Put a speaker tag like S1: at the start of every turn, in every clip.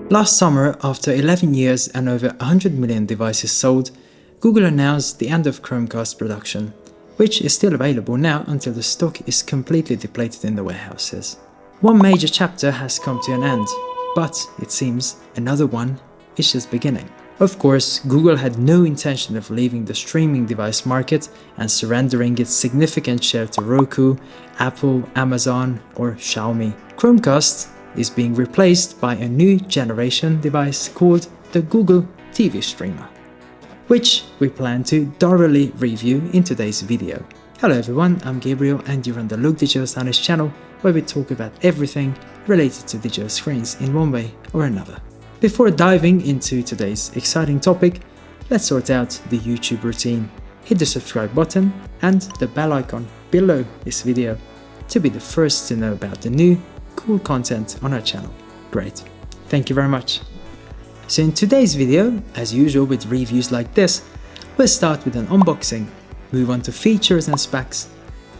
S1: Last summer, after 11 years and over 100 million devices sold, Google announced the end of Chromecast production, which is still available now until the stock is completely depleted in the warehouses. One major chapter has come to an end, but it seems another one is just beginning. Of course, Google had no intention of leaving the streaming device market and surrendering its significant share to Roku, Apple, Amazon, or Xiaomi. Chromecast is being replaced by a new generation device called the Google TV Streamer, which we plan to thoroughly review in today's video. Hello everyone, I'm Gabriel and you're on the Look Digital Signage channel, where we talk about everything related to digital screens in one way or another. Before diving into today's exciting topic, let's sort out the YouTube routine. Hit the subscribe button and the bell icon below this video to be the first to know about the new cool content on our channel. Great, thank you very much. So in today's video, as usual with reviews like this, we'll start with an unboxing, move on to features and specs,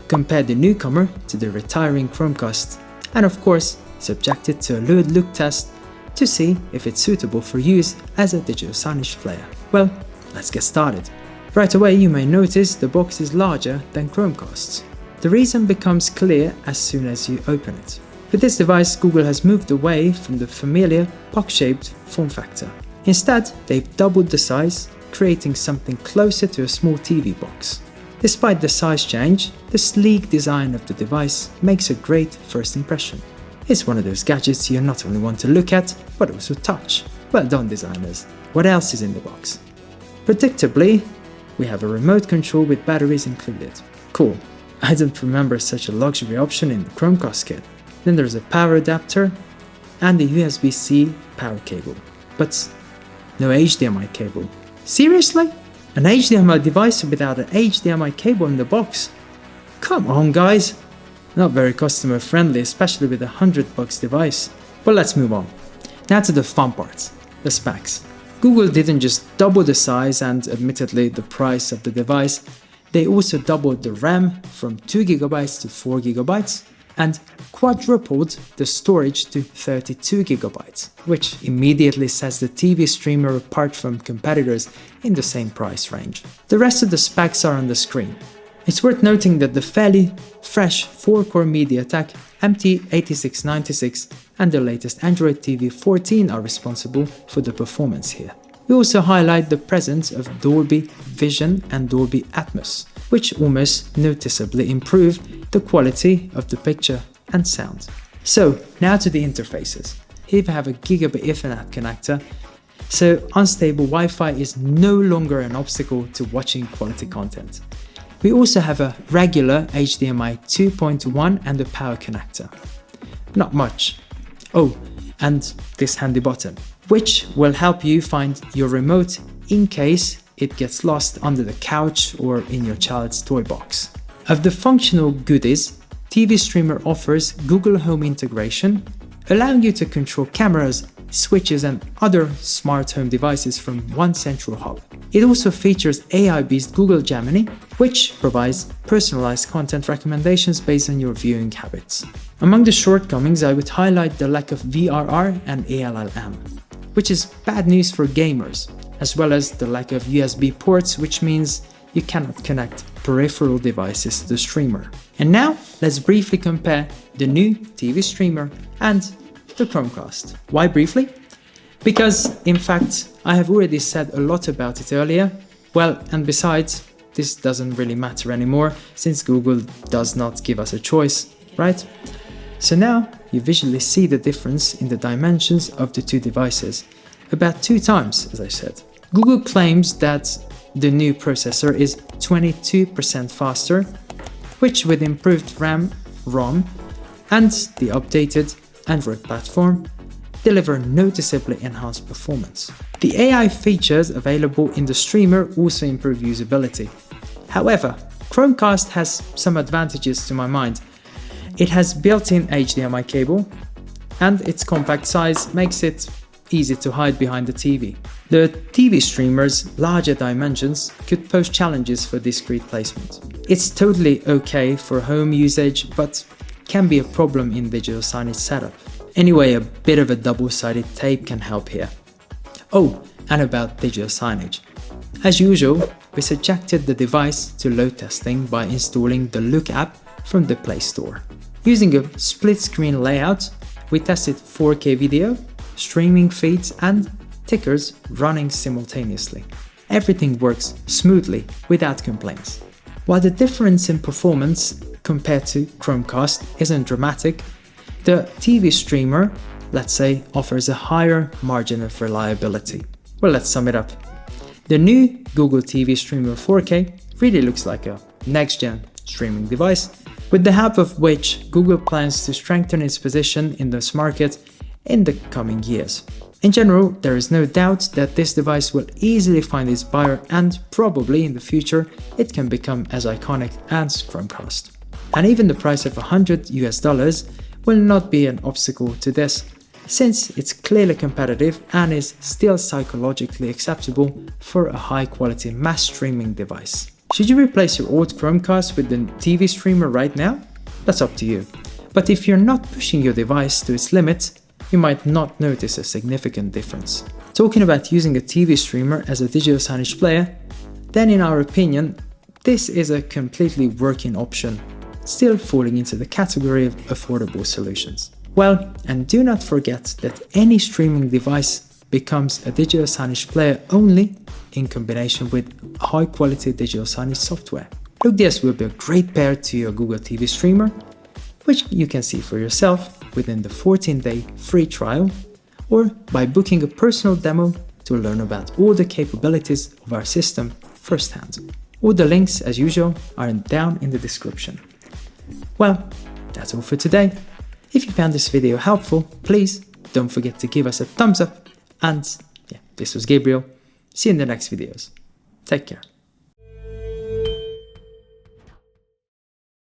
S1: compare the newcomer to the retiring Chromecast, and of course subject it to a lurid look test to see if it's suitable for use as a digital signage player. Well, let's get started. Right away you may notice the box is larger than Chromecast's. The reason becomes clear as soon as you open it. With this device, Google has moved away from the familiar box-shaped form factor. Instead, they've doubled the size, creating something closer to a small TV box. Despite the size change, the sleek design of the device makes a great first impression. It's one of those gadgets you not only want to look at, but also touch. Well done, designers. What else is in the box? Predictably, we have a remote control with batteries included. Cool. I don't remember such a luxury option in the Chromecast kit. Then there's a power adapter and a USB-C power cable, but no HDMI cable. Seriously? An HDMI device without an HDMI cable in the box? Come on guys! Not very customer friendly, especially with a $100 device. But let's move on. Now to the fun part, the specs. Google didn't just double the size and admittedly the price of the device, they also doubled the RAM from 2GB to 4GB and quadrupled the storage to 32GB, which immediately sets the TV streamer apart from competitors in the same price range. The rest of the specs are on the screen. It's worth noting that the fairly fresh 4-core MediaTek MT8696 and the latest Android TV 14 are responsible for the performance here. We also highlight the presence of Dolby Vision and Dolby Atmos, which almost noticeably improve the quality of the picture and sound. So now to the interfaces. Here we have a Gigabit Ethernet connector, so unstable Wi-Fi is no longer an obstacle to watching quality content. We also have a regular HDMI 2.1 and a power connector. Not much. Oh, and this handy button, which will help you find your remote in case it gets lost under the couch or in your child's toy box. Of the functional goodies, TV Streamer offers Google Home integration, allowing you to control cameras, switches and other smart home devices from one central hub. It also features AI-based Google Gemini, which provides personalized content recommendations based on your viewing habits. Among the shortcomings, I would highlight the lack of VRR and ALLM, which is bad news for gamers, as well as the lack of USB ports, which means you cannot connect peripheral devices to the streamer. And now, let's briefly compare the new TV Streamer and the Chromecast. Why briefly? Because, in fact, I have already said a lot about it earlier. Well, and besides, this doesn't really matter anymore, since Google does not give us a choice, right? So now, you visually see the difference in the dimensions of the two devices, about 2 times, as I said. Google claims that the new processor is 22% faster, which with improved RAM, ROM, and the updated Android platform, deliver noticeably enhanced performance. The AI features available in the streamer also improve usability. However, Chromecast has some advantages to my mind. It has built-in HDMI cable, and its compact size makes it easy to hide behind the TV. The TV streamer's larger dimensions could pose challenges for discrete placement. It's totally okay for home usage, but can be a problem in digital signage setup. Anyway, a bit of a double-sided tape can help here. Oh, and about digital signage. As usual, we subjected the device to load testing by installing the Look app from the Play Store. Using a split-screen layout, we tested 4K video, streaming feeds and tickers running simultaneously. Everything works smoothly without complaints. While the difference in performance compared to Chromecast isn't dramatic, the TV streamer, let's say, offers a higher margin of reliability. Well, let's sum it up. The new Google TV Streamer 4K really looks like a next-gen streaming device, with the help of which Google plans to strengthen its position in this market in the coming years. In general, there is no doubt that this device will easily find its buyer and probably in the future it can become as iconic as Chromecast. And even the price of $100 will not be an obstacle to this, since it's clearly competitive and is still psychologically acceptable for a high-quality mass streaming device. Should you replace your old Chromecast with the TV streamer right now? That's up to you. But if you're not pushing your device to its limits, you might not notice a significant difference. Talking about using a TV streamer as a digital signage player, then in our opinion, this is a completely working option, still falling into the category of affordable solutions. Well, and do not forget that any streaming device becomes a digital signage player only in combination with high-quality digital signage software. Look DS will be a great pair to your Google TV streamer, which you can see for yourself within the 14-day free trial, or by booking a personal demo to learn about all the capabilities of our system firsthand. All the links, as usual, are down in the description. Well, that's all for today. If you found this video helpful, please don't forget to give us a thumbs up. And yeah, this was Gabriel. See you in the next videos. Take care.